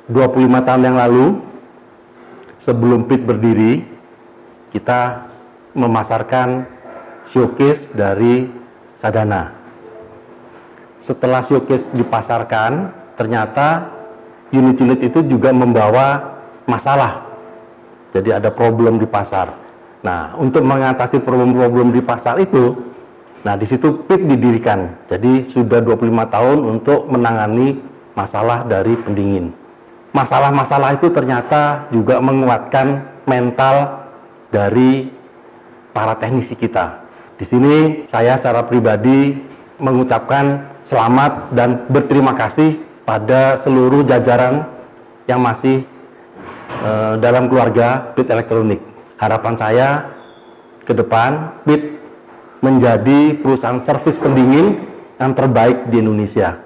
25 tahun yang lalu, sebelum PIT berdiri, kita memasarkan showcase dari Sadana. Setelah showcase dipasarkan, ternyata unit-unit itu juga membawa masalah. Jadi ada problem di pasar. Nah, untuk mengatasi problem-problem di pasar itu, nah di situ PIT didirikan. Jadi sudah 25 tahun untuk menangani masalah dari pendingin. Masalah-masalah itu ternyata juga menguatkan mental dari para teknisi kita. Di sini saya secara pribadi mengucapkan selamat dan berterima kasih pada seluruh jajaran yang masih dalam keluarga PIT Elektronik. Harapan saya ke depan PIT menjadi perusahaan servis pendingin yang terbaik di Indonesia.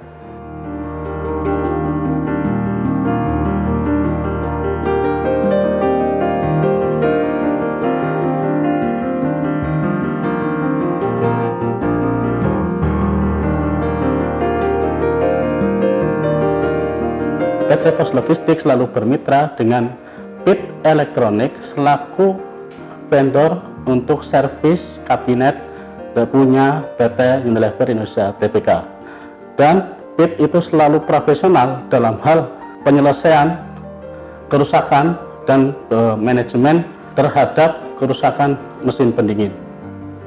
PT Pos Logistik selalu bermitra dengan PIT Elektronik selaku vendor untuk servis kabinet punya PT Unilever Indonesia Tbk. Dan PIT itu selalu profesional dalam hal penyelesaian kerusakan dan manajemen terhadap kerusakan mesin pendingin.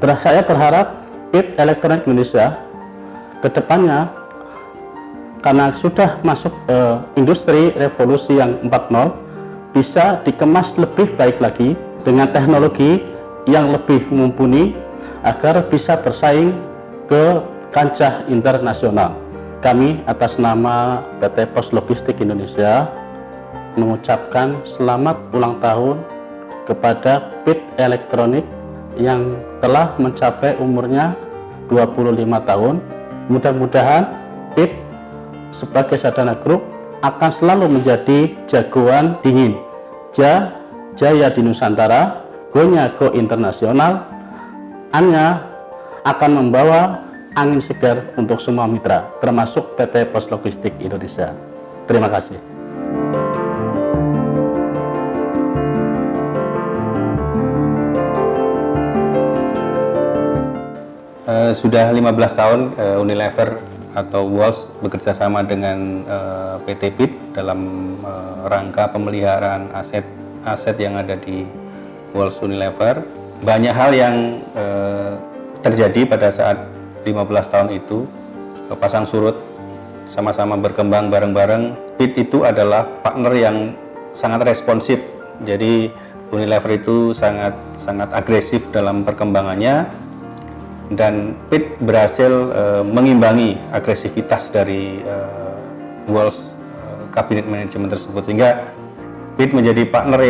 Saya berharap PIT Elektronik Indonesia kedepannya, karena sudah masuk industri revolusi yang 4.0, bisa dikemas lebih baik lagi dengan teknologi yang lebih mumpuni agar bisa bersaing ke kancah internasional. Kami atas nama PT Pos Logistik Indonesia mengucapkan selamat ulang tahun kepada PIT Elektronik yang telah mencapai umurnya 25 tahun. Mudah-mudahan PIT sebagai Sadana Group akan selalu menjadi jagoan dingin, jaya di Nusantara, go-nya go internasional, Anya akan membawa angin segar untuk semua mitra, termasuk PT Pos Logistik Indonesia. Terima kasih. Sudah 15 tahun Unilever atau Walls bekerja sama dengan PT PIT dalam rangka pemeliharaan aset yang ada di Walls Unilever. Banyak hal yang terjadi pada saat 15 tahun itu, pasang surut, sama-sama berkembang bareng-bareng. PIT itu adalah partner yang sangat responsif, jadi Unilever itu sangat agresif dalam perkembangannya, dan PIT berhasil mengimbangi agresivitas dari Walls Cabinet Management tersebut, sehingga PIT menjadi partner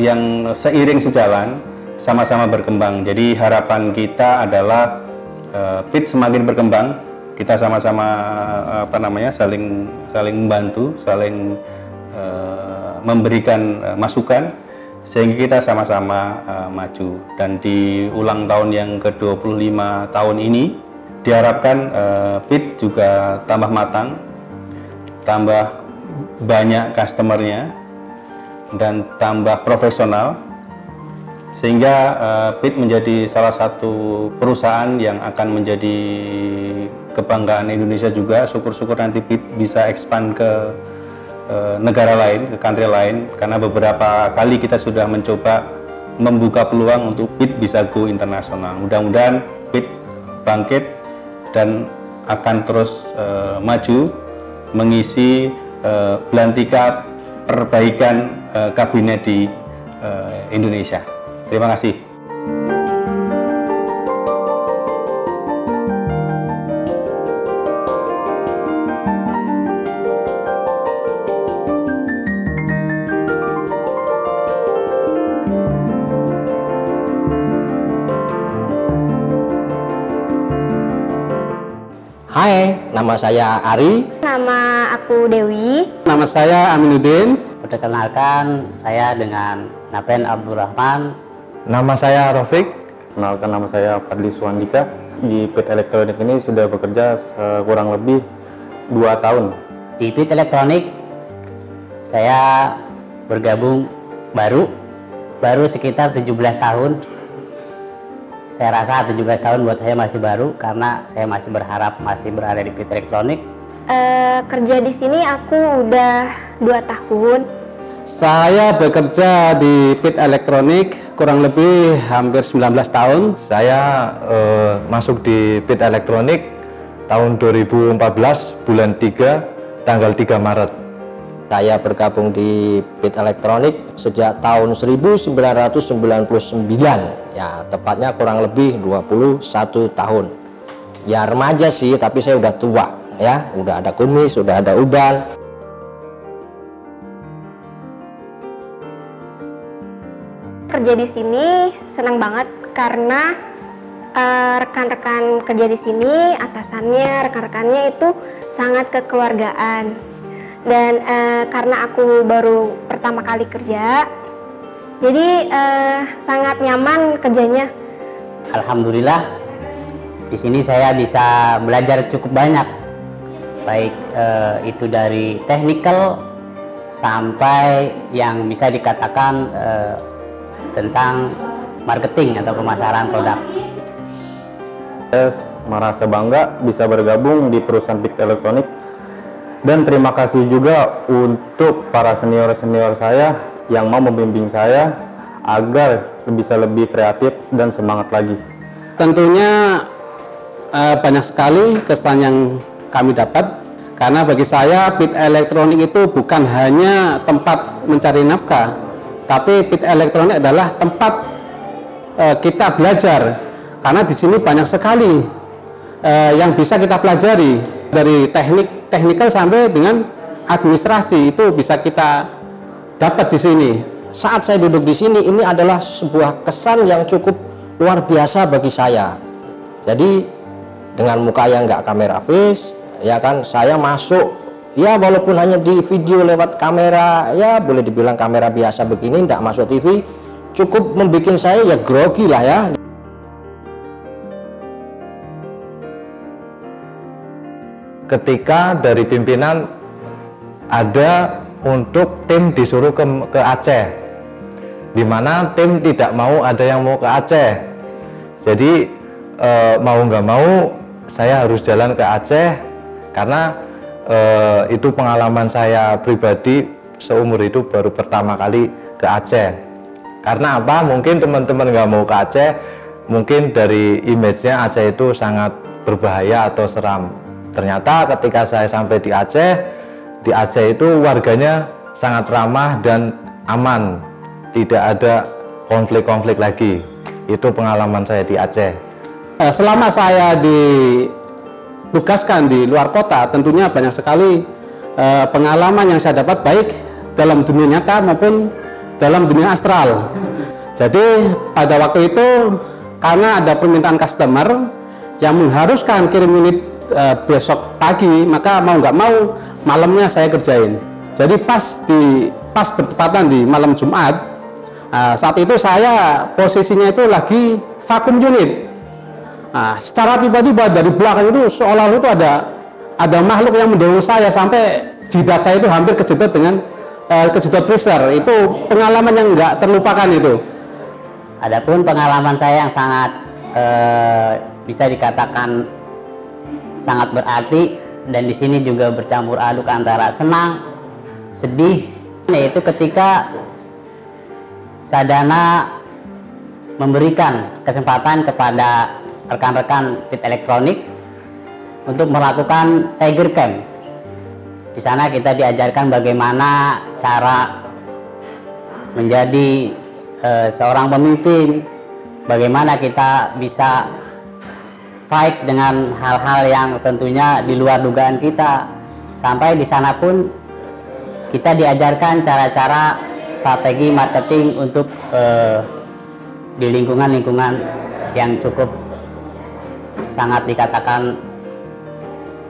yang seiring sejalan, sama-sama berkembang. Jadi harapan kita adalah PIT semakin berkembang, kita sama-sama saling membantu, saling memberikan masukan, sehingga kita sama-sama maju. Dan di ulang tahun yang ke-25 tahun ini diharapkan PIT juga tambah matang, tambah banyak customernya, dan tambah profesional, sehingga PIT menjadi salah satu perusahaan yang akan menjadi kebanggaan Indonesia juga. Syukur-syukur nanti PIT bisa expand ke negara lain, ke country lain, karena beberapa kali kita sudah mencoba membuka peluang untuk PIT bisa go internasional. Mudah-mudahan PIT bangkit dan akan terus maju mengisi belantika perbaikan kabinet di Indonesia. Terima kasih. Hai, nama saya Ari. Nama aku Dewi. Nama saya Aminuddin. Perkenalkan, saya dengan Napen Abdurrahman. Nama saya Rafiq. Kenalkan, nama saya Fadli Suwandika. Di PIT Elektronik ini sudah bekerja kurang lebih 2 tahun. Di PIT Elektronik Saya bergabung baru sekitar 17 tahun. Saya rasa 17 tahun buat saya masih baru karena saya masih berharap masih berada di PIT Elektronik. Kerja di sini aku udah 2 tahun. Saya bekerja di PIT Elektronik kurang lebih hampir 19 tahun. Saya masuk di PIT Elektronik tahun 2014 bulan 3 tanggal 3 Maret. Saya bergabung di PIT Elektronik sejak tahun 1999, ya tepatnya kurang lebih 21 tahun. Ya remaja sih, tapi saya udah tua ya, udah ada kumis, udah ada uban. Kerja di sini senang banget karena rekan-rekan kerja di sini, atasannya, rekan-rekannya itu sangat kekeluargaan. Dan karena aku baru pertama kali kerja, jadi sangat nyaman kerjanya. Alhamdulillah, di sini saya bisa belajar cukup banyak, baik itu dari technical sampai yang bisa dikatakan tentang marketing atau pemasaran produk. Saya merasa bangga bisa bergabung di perusahaan PIT Elektronik. Dan terima kasih juga untuk para senior-senior saya yang mau membimbing saya agar bisa lebih kreatif dan semangat lagi. Tentunya banyak sekali kesan yang kami dapat, karena bagi saya PIT Elektronik itu bukan hanya tempat mencari nafkah, tapi PIT Elektronik adalah tempat kita belajar, karena di sini banyak sekali yang bisa kita pelajari, dari teknikal sampai dengan administrasi itu bisa kita dapat di sini. Saat saya duduk di sini, ini adalah sebuah kesan yang cukup luar biasa bagi saya. Jadi dengan muka yang nggak kamera face, ya kan, saya masuk, ya walaupun hanya di video lewat kamera, ya boleh dibilang kamera biasa begini, nggak masuk TV, cukup membuat saya ya grogi lah ya. Ketika dari pimpinan ada untuk tim disuruh ke Aceh, di mana tim tidak mau ada yang mau ke Aceh. Jadi mau nggak mau saya harus jalan ke Aceh, karena itu pengalaman saya pribadi seumur hidup baru pertama kali ke Aceh. Karena apa? Mungkin teman-teman nggak mau ke Aceh, mungkin dari image-nya Aceh itu sangat berbahaya atau seram. Ternyata ketika saya sampai di Aceh itu warganya sangat ramah dan aman, tidak ada konflik-konflik lagi. Itu pengalaman saya di Aceh. Selama saya ditugaskan di luar kota, tentunya banyak sekali pengalaman yang saya dapat, baik dalam dunia nyata maupun dalam dunia astral. Jadi pada waktu itu karena ada permintaan customer yang mengharuskan kirim unit besok pagi, maka mau nggak mau malamnya saya kerjain. Jadi pas bertepatan di malam Jumat, saat itu saya posisinya itu lagi vakum unit. Secara tiba-tiba dari belakang itu seolah-olah itu ada makhluk yang mendorong saya sampai jidat saya itu hampir kejedot dengan kejedot freezer. Itu pengalaman yang nggak terlupakan itu. Adapun pengalaman saya yang sangat bisa dikatakan sangat berarti, dan di sini juga bercampur aduk antara senang, sedih, yaitu ketika Sadana memberikan kesempatan kepada rekan-rekan PIT Elektronik untuk melakukan Tiger Camp. Di sana kita diajarkan bagaimana cara menjadi seorang pemimpin, bagaimana kita bisa fight dengan hal-hal yang tentunya di luar dugaan kita. Sampai di sana pun kita diajarkan cara-cara strategi marketing untuk di lingkungan-lingkungan yang cukup sangat dikatakan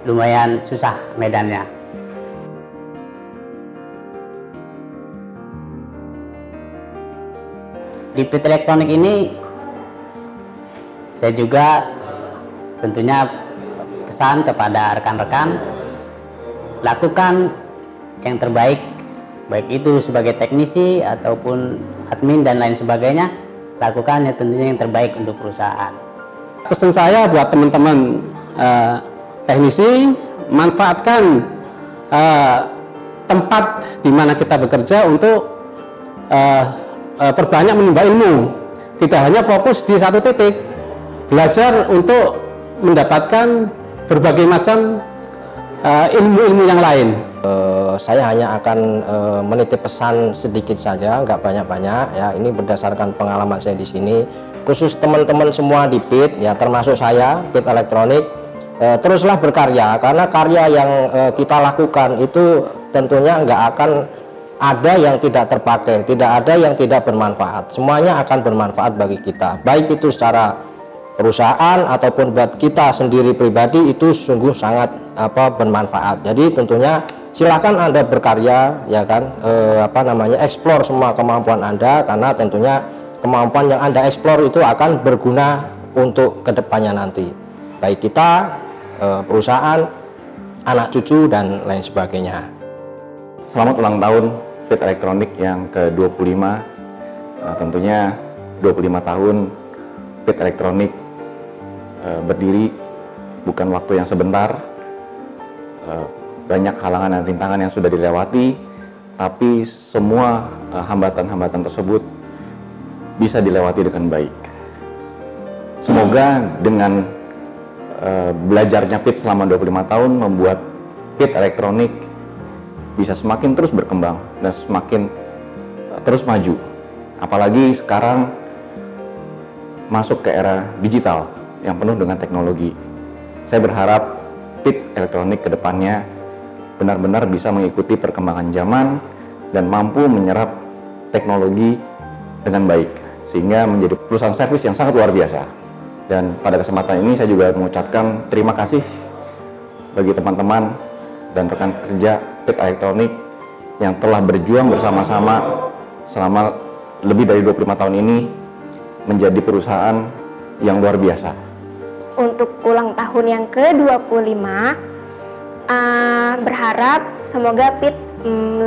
lumayan susah medannya. Di PIT Elektronik ini saya juga tentunya pesan kepada rekan-rekan, lakukan yang terbaik baik itu sebagai teknisi ataupun admin dan lain sebagainya, lakukan ya tentunya yang terbaik untuk perusahaan. Pesan saya buat teman-teman teknisi, manfaatkan tempat di mana kita bekerja untuk perbanyak menimba ilmu. Tidak hanya fokus di satu titik, belajar untuk mendapatkan berbagai macam ilmu-ilmu yang lain. Saya hanya akan menitip pesan sedikit saja, nggak banyak-banyak ya. Ini berdasarkan pengalaman saya di sini, khusus teman-teman semua di PIT ya, termasuk saya PIT Elektronik. Teruslah berkarya, karena karya yang kita lakukan itu tentunya nggak akan ada yang tidak terpakai, tidak ada yang tidak bermanfaat. Semuanya akan bermanfaat bagi kita, baik itu secara perusahaan ataupun buat kita sendiri pribadi, itu sungguh sangat bermanfaat. Jadi tentunya silakan Anda berkarya ya kan, eksplor semua kemampuan Anda, karena tentunya kemampuan yang Anda eksplor itu akan berguna untuk kedepannya nanti, baik kita, perusahaan, anak cucu dan lain sebagainya. Selamat ulang tahun PIT Elektronik yang ke-25. Tentunya 25 tahun PIT Elektronik berdiri bukan waktu yang sebentar. Banyak halangan dan rintangan yang sudah dilewati, tapi semua hambatan-hambatan tersebut bisa dilewati dengan baik. Semoga dengan belajarnya PIT selama 25 tahun membuat PIT Elektronik bisa semakin terus berkembang dan semakin terus maju. Apalagi sekarang masuk ke era digital yang penuh dengan teknologi. Saya berharap PIT Elektronik ke depannya benar-benar bisa mengikuti perkembangan zaman dan mampu menyerap teknologi dengan baik, sehingga menjadi perusahaan servis yang sangat luar biasa. Dan pada kesempatan ini saya juga mengucapkan terima kasih bagi teman-teman dan rekan kerja PIT Elektronik yang telah berjuang bersama-sama selama lebih dari 25 tahun ini menjadi perusahaan yang luar biasa. Untuk ulang tahun yang ke-25, berharap semoga PIT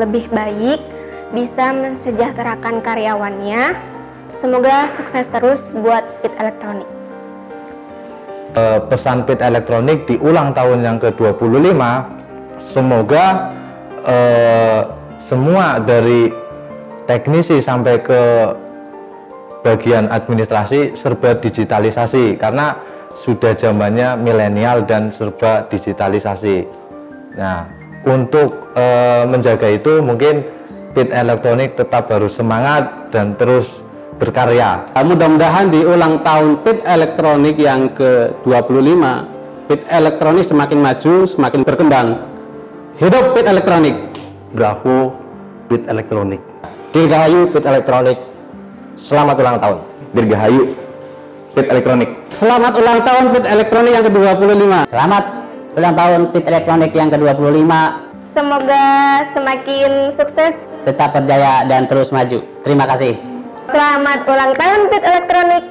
lebih baik, bisa mensejahterakan karyawannya. Semoga sukses terus buat PIT Elektronik. Pesan PIT Elektronik di ulang tahun yang ke-25, semoga semua dari teknisi sampai ke bagian administrasi serba digitalisasi, karena sudah zamannya milenial dan serba digitalisasi. Nah, untuk menjaga itu mungkin PIT Elektronik tetap harus semangat dan terus berkarya. Mudah-mudahan di ulang tahun PIT Elektronik yang ke-25, PIT Elektronik semakin maju, semakin berkembang. Hidup PIT Elektronik. Bravo PIT Elektronik. Dirgahayu PIT Elektronik. Selamat ulang tahun. Dirgahayu PIT Elektronik. Selamat ulang tahun PIT Elektronik yang ke-25. Selamat ulang tahun PIT Elektronik yang ke-25. Semoga semakin sukses. Tetap berjaya dan terus maju. Terima kasih. Selamat ulang tahun PIT Elektronik.